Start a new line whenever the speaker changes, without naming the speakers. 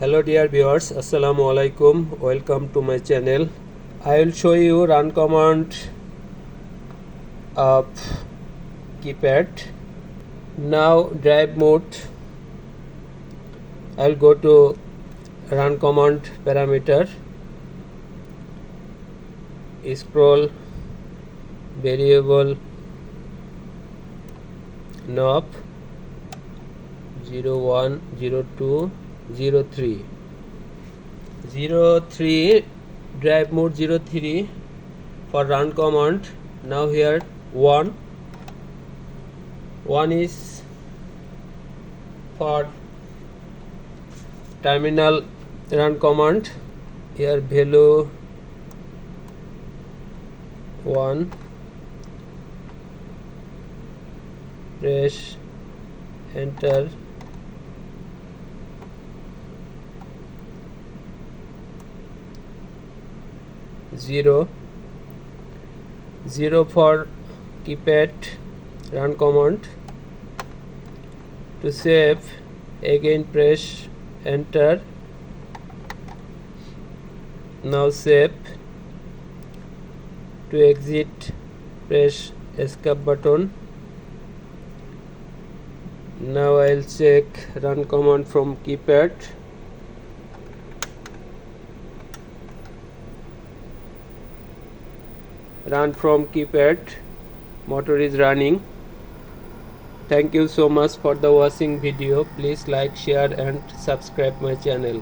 Hello dear viewers, Assalamu alaikum. Welcome to my channel. I will show you run command of keypad. Now drive mode. I will go to run command parameter. Scroll variable knob 01 02 03 drive mode 03 for run command. Now here 1 is for terminal run command. Here value 1, press enter. 0 for keypad run command. To save, again press enter. Now save. To exit, press escape button. Now I'll check run command from keypad. Run from keypad, motor is running. Thank you so much for the watching video. Please like, share and subscribe my channel.